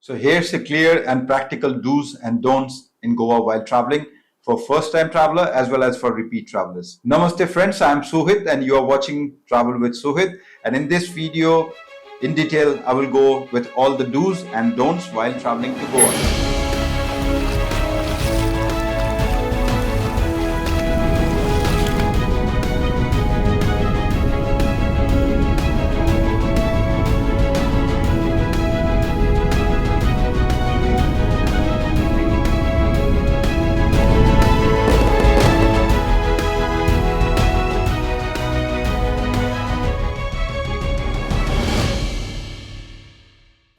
So here's a clear and practical do's and don'ts in Goa while traveling for first-time traveler as well as for repeat travelers. Namaste friends, I'm Suhit and you are watching Travel with Suhit, and in this video in detail I will go with all the do's and don'ts while traveling to Goa.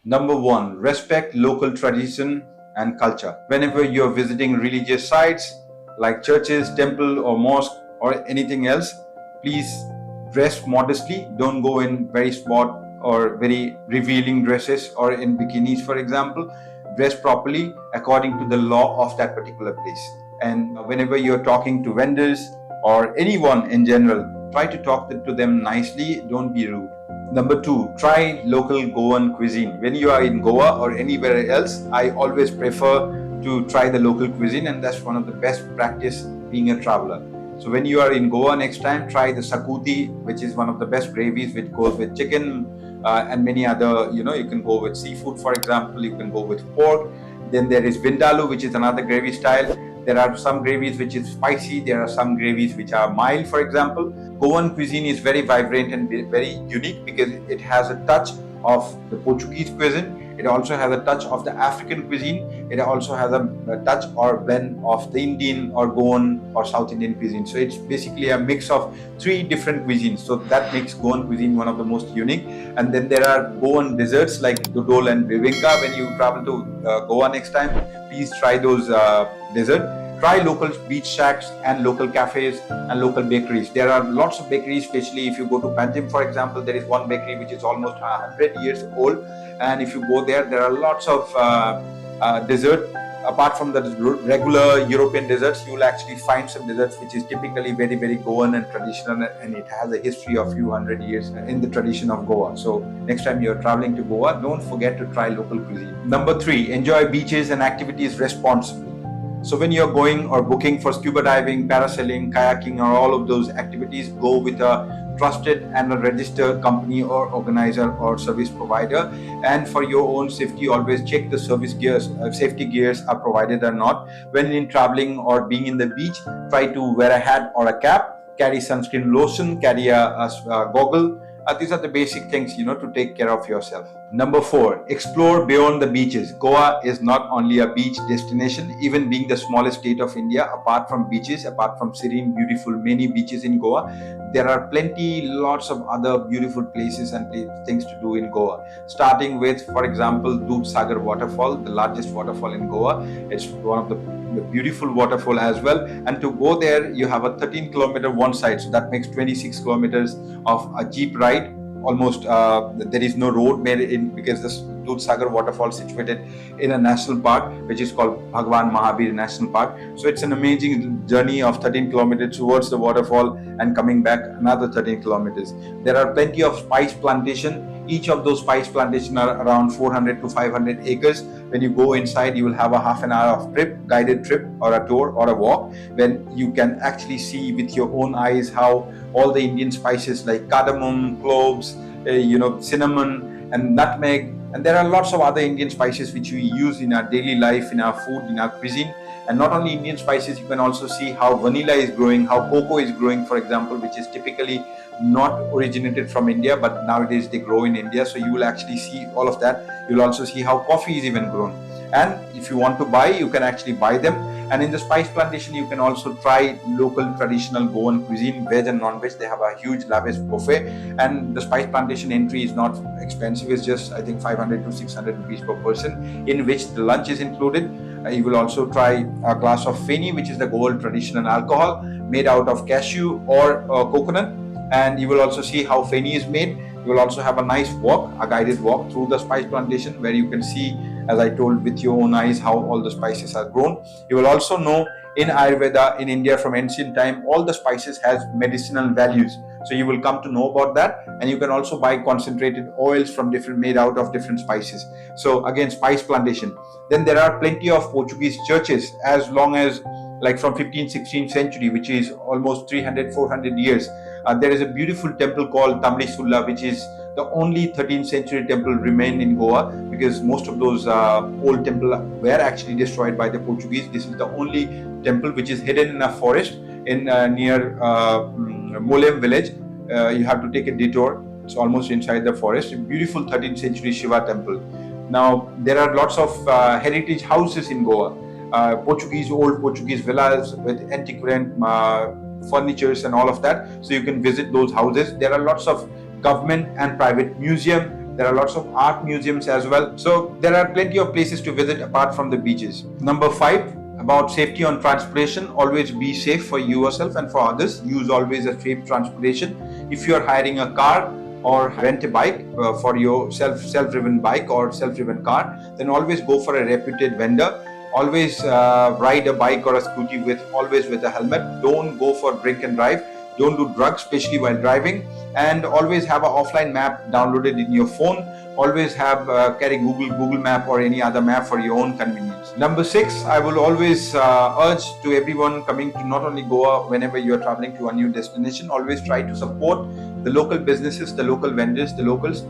Number one, respect local tradition and culture. Whenever you're visiting religious sites like churches, temple or mosque or anything else, please dress modestly. Don't go in very smart or very revealing dresses or in bikinis, for example. Dress properly according to the law of that particular place. And whenever you're talking to vendors or anyone in general, try to talk to them nicely. Don't be rude. Number two, try local Goan cuisine. When you are in Goa or anywhere else, I always prefer to try the local cuisine, and that's one of the best practice being a traveler. So when you are in Goa next time, try the sakuti, which is one of the best gravies which goes with chicken and many other, you can go with seafood, for example, you can go with pork. Then there is vindalu, which is another gravy style. There are some gravies which is spicy. There are some gravies which are mild, for example. Goan cuisine is very vibrant and very unique because it has a touch of the Portuguese cuisine. It also has a touch of the African cuisine. It also has a touch or blend of the Indian or Goan or South Indian cuisine. So it's basically a mix of three different cuisines. So that makes Goan cuisine one of the most unique. And then there are Goan desserts like dodol and bibinka. When you travel to Goa next time, please try those desserts. Try local beach shacks and local cafes and local bakeries. There are lots of bakeries, especially if you go to Panjim, for example. There is one bakery which is almost 100 years old, and if you go there are lots of dessert. Apart from the regular European desserts, you will actually find some desserts which is typically very, very Goan and traditional, and it has a history of few hundred years in the tradition of Goa. So next time you're traveling to Goa, don't forget to try local cuisine. Number three, enjoy beaches and activities responsibly. So when you're going or booking for scuba diving, parasailing, kayaking, or all of those activities, go with a trusted and a registered company or organizer or service provider. And for your own safety, always check the safety gears are provided or not. When in traveling or being in the beach, try to wear a hat or a cap, carry sunscreen lotion, carry a goggle. These are the basic things, to take care of yourself. Number four, explore beyond the beaches. Goa is not only a beach destination. Even being the smallest state of India, apart from beaches, apart from serene, beautiful, many beaches in Goa, there are lots of other beautiful places and things to do in Goa. Starting with, for example, Sagar waterfall, the largest waterfall in Goa. It's one of the beautiful waterfall as well, and to go there you have a 13-kilometer one side, so that makes 26 kilometers of a jeep ride. Almost there is no road made in, because this Sagar waterfall is situated in a national park which is called Bhagwan Mahabir National Park. So it's an amazing journey of 13 kilometers towards the waterfall and coming back another 13 kilometers. There are plenty of spice plantation. Each of those spice plantations are around 400 to 500 acres. When you go inside, you will have a half an hour of guided trip or a tour or a walk, when you can actually see with your own eyes how all the Indian spices like cardamom, cloves, cinnamon and nutmeg, and there are lots of other Indian spices which we use in our daily life, in our food, in our cuisine. And not only Indian spices, you can also see how vanilla is growing, how cocoa is growing, for example, which is typically not originated from India, but nowadays they grow in India. So you will actually see all of that. You'll also see how coffee is even grown. And if you want to buy, you can actually buy them. And in the spice plantation, you can also try local traditional Goan cuisine, veg and non-veg. They have a huge lavish buffet, and the spice plantation entry is not expensive. It's just, I think, 500 to 600 rupees per person, in which the lunch is included. You will also try a glass of feni, which is the Goan traditional alcohol made out of cashew or coconut. And you will also see how feni is made. You will also have a nice walk, a guided walk through the spice plantation, where you can see, as I told, with your own eyes how all the spices are grown. You will also know in Ayurveda in India from ancient time, all the spices has medicinal values. So you will come to know about that, and you can also buy concentrated oils from made out of different spices. So again, spice plantation. Then there are plenty of Portuguese churches as long as like from 15th 16th century, which is almost 300 400 years. There is a beautiful temple called Tamli Sulla, which is the only 13th century temple remain in Goa, because most of those old temples were actually destroyed by the Portuguese. This is the only temple which is hidden in a forest in near Molem village. You have to take a detour. It's almost inside the forest. A beautiful 13th century Shiva temple. Now there are lots of heritage houses in Goa. Old Portuguese villas with antiquarian furnitures and all of that. So you can visit those houses. There are lots of government and private museum. There are lots of art museums as well. So there are plenty of places to visit apart from the beaches. Number 5, about safety on transportation. Always be safe for yourself and for others. Use always a safe transportation. If you are hiring a car or rent a bike for your self-driven bike or self-driven car, then always go for a reputed vendor. Always ride a bike or a scooty always with a helmet. Don't go for drink and drive. Don't do drugs, especially while driving. And always have an offline map downloaded in your phone. Always have carry Google Map or any other map for your own convenience. Number 6, I will always urge to everyone coming to not only Goa, whenever you are traveling to a new destination, always try to support the local businesses, the local vendors, the locals.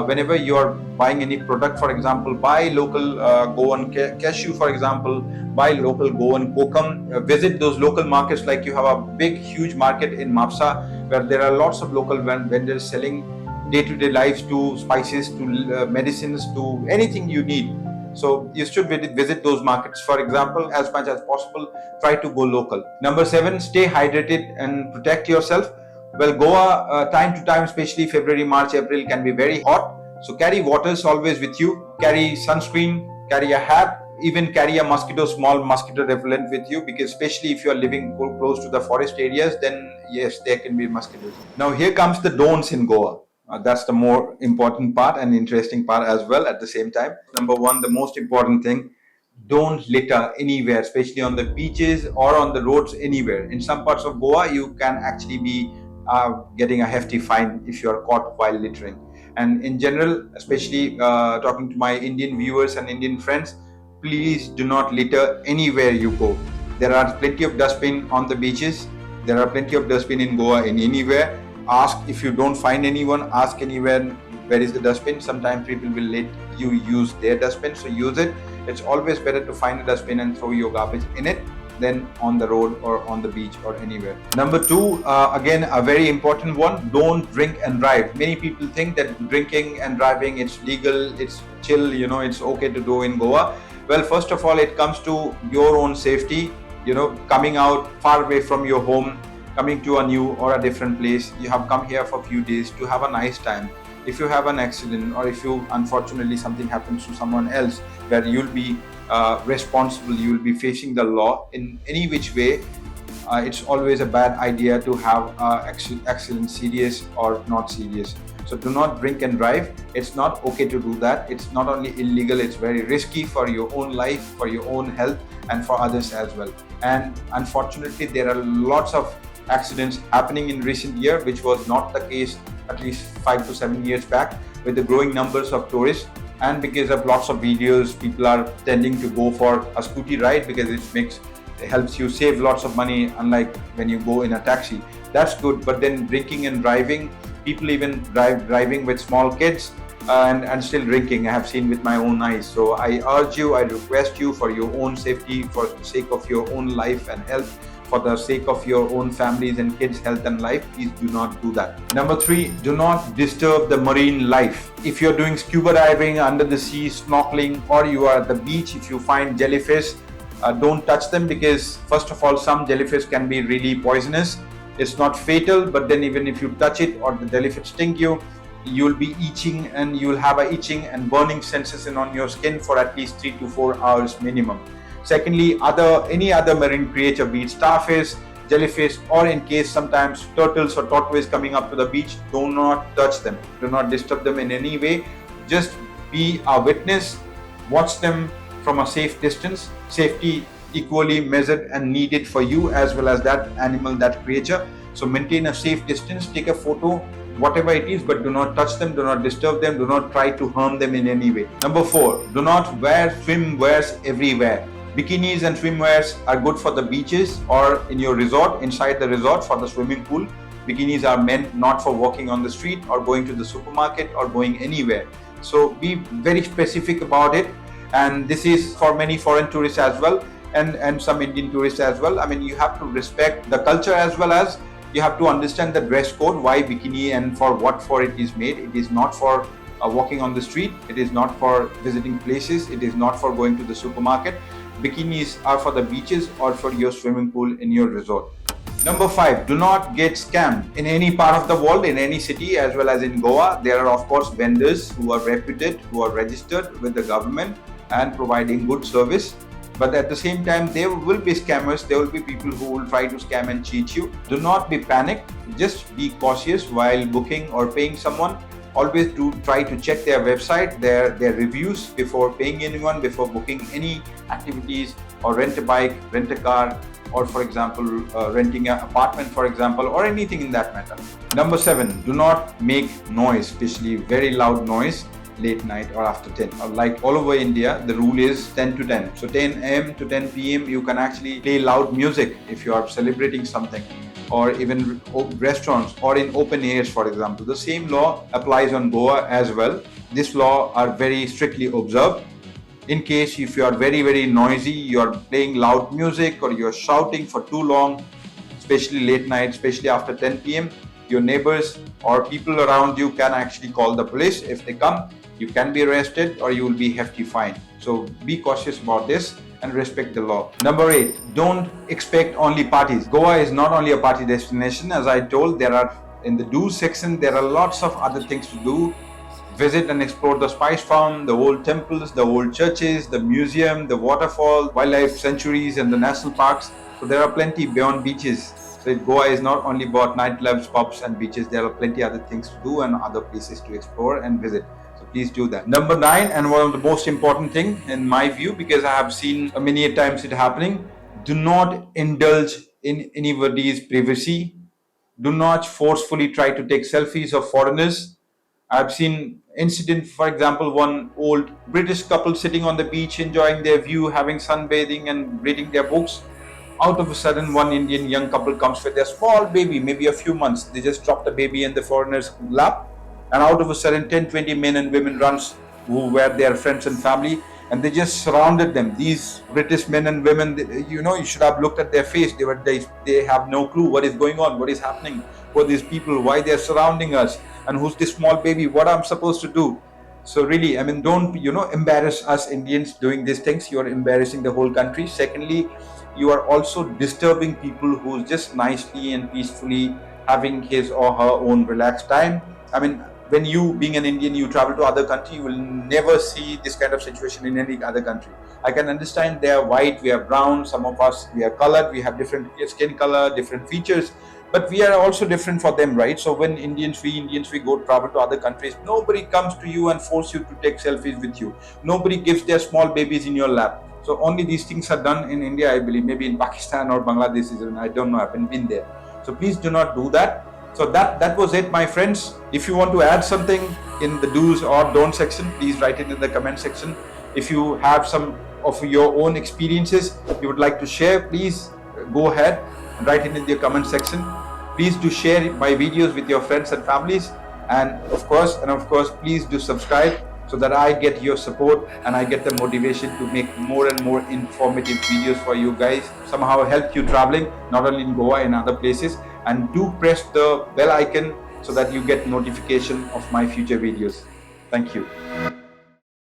Whenever you are buying any product, for example, buy local Goan cashew, for example, buy local Goan kokum. Visit those local markets, like you have a big, huge market in Mapsa where there are lots of local vendors selling day-to-day lives, to spices, to medicines, to anything you need. So you should visit those markets. For example, as much as possible, try to go local. Number 7, stay hydrated and protect yourself. Well, Goa, time to time, especially February, March, April, can be very hot. So carry waters always with you. Carry sunscreen, carry a hat, even carry a small mosquito repellent with you, because especially if you are living close to the forest areas, then yes, there can be mosquitoes. Now here comes the don'ts in Goa. That's the more important part and interesting part as well at the same time. Number 1, the most important thing, don't litter anywhere, especially on the beaches or on the roads anywhere. In some parts of Goa, you can actually be getting a hefty fine if you are caught while littering. And in general, especially talking to my Indian viewers and Indian friends, please do not litter anywhere you go. There are plenty of dustbin on the beaches. There are plenty of dustbin in Goa, in anywhere. Ask, if you don't find anyone, ask anywhere, where is the dustbin. Sometimes people will let you use their dustbin, so use it. It's always better to find a dustbin and throw your garbage in it than on the road or on the beach or anywhere. Number 2, again a very important one, don't drink and drive. Many people think that drinking and driving, it's legal, it's chill, it's okay to do in Goa. Well, first of all, it comes to your own safety. Coming out far away from your home, coming to a new or a different place, you have come here for a few days to have a nice time. If you have an accident, or if you unfortunately something happens to someone else, where you'll be responsible, you'll be facing the law in any which way, it's always a bad idea to have accident serious or not serious. So do not drink and drive. It's not okay to do that. It's not only illegal, it's very risky for your own life, for your own health, and for others as well. And unfortunately, there are lots of accidents happening in recent year, which was not the case at least 5 to 7 years back, with the growing numbers of tourists. And because of lots of videos, people are tending to go for a scooty ride because it helps you save lots of money, unlike when you go in a taxi. That's good, but then drinking and driving, people even driving with small kids and still drinking, I have seen with my own eyes. So I urge you, I request you, for your own safety, for the sake of your own life and health, for the sake of your own families and kids' health and life, please do not do that. Number 3, do not disturb the marine life. If you're doing scuba diving under the sea, snorkeling, or you are at the beach, if you find jellyfish, don't touch them, because first of all, some jellyfish can be really poisonous. It's not fatal, but then even if you touch it or the jellyfish sting you, you'll be itching, and you'll have a itching and burning sensation on your skin for at least 3 to 4 hours minimum. Secondly, any other marine creature, be it starfish, jellyfish, or in case sometimes turtles or tortoise coming up to the beach, do not touch them. Do not disturb them in any way. Just be a witness. Watch them from a safe distance. Safety equally measured and needed for you as well as that animal, that creature. So maintain a safe distance, take a photo, whatever it is, but do not touch them, do not disturb them, do not try to harm them in any way. Number 4, do not wear swimwears everywhere. Bikinis and swimwears are good for the beaches or in your resort, inside the resort for the swimming pool. Bikinis are meant not for walking on the street or going to the supermarket or going anywhere. So be very specific about it. And this is for many foreign tourists as well, and some Indian tourists as well. I mean, you have to respect the culture as well as you have to understand the dress code, why bikini and for what for it is made. It is not for walking on the street. It is not for visiting places. It is not for going to the supermarket. Bikinis are for the beaches or for your swimming pool in your resort. Number 5, do not get scammed. In any part of the world, in any city as well as in Goa, there are of course vendors who are reputed, who are registered with the government and providing good service. But at the same time, there will be scammers, there will be people who will try to scam and cheat you. Do not be panicked, just be cautious while booking or paying someone. Always do try to check their website, their reviews before paying anyone, before booking any activities, or rent a bike, rent a car, or for example, renting an apartment, for example, or anything in that matter. Number 7, do not make noise, especially very loud noise, late night or after 10. Like all over India, the rule is 10 to 10. So 10 a.m. to 10 p.m. you can actually play loud music if you are celebrating something, or even restaurants or in open airs, for example. The same law applies on Goa as well. This law are very strictly observed. In case if you are very, very noisy, you are playing loud music or you're shouting for too long, especially late night, especially after 10 p.m., your neighbors or people around you can actually call the police. If they come, you can be arrested or you will be hefty fined. So be cautious about this and respect the law. Number 8, don't expect only parties. Goa is not only a party destination. As I told, there are in the do section, there are lots of other things to do. Visit and explore the spice farm, the old temples, the old churches, the museum, the waterfall, wildlife sanctuaries and the national parks. So there are plenty beyond beaches. So Goa is not only about nightclubs, pubs and beaches. There are plenty other things to do and other places to explore and visit. So please do that. Number 9, and one of the most important thing in my view, because I have seen many times it happening, do not indulge in anybody's privacy. Do not forcefully try to take selfies of foreigners. I've seen incident, for example, one old British couple sitting on the beach, enjoying their view, having sunbathing and reading their books. Out of a sudden, one Indian young couple comes with their small baby, maybe a few months. They just drop the baby in the foreigner's lap. And out of a sudden, 10, 20 men and women runs who were their friends and family. And they just surrounded them. These British men and women, you should have looked at their face. They have no clue what is going on, what is happening, who are these people, why they are surrounding us, and who's this small baby, what I'm supposed to do. So really, I mean, don't, embarrass us Indians doing these things. You are embarrassing the whole country. Secondly, you are also disturbing people who's just nicely and peacefully having his or her own relaxed time. I mean, when you, being an Indian, you travel to other country, you will never see this kind of situation in any other country. I can understand they are white, we are brown, some of us, we are colored, we have different skin color, different features, but we are also different for them, right? So when we Indians, we go travel to other countries, nobody comes to you and force you to take selfies with you. Nobody gives their small babies in your lap. So only these things are done in India, I believe, maybe in Pakistan or Bangladesh, I don't know, I haven't been there. So please do not do that. So that was it, my friends. If you want to add something in the do's or don't section, please write it in the comment section. If you have some of your own experiences you would like to share, please go ahead and write it in the comment section. Please do share my videos with your friends and families, and of course, please do subscribe so that I get your support and I get the motivation to make more and more informative videos for you guys, somehow help you traveling, not only in Goa, in other places. And do press the bell icon so that you get notification of my future videos. Thank you.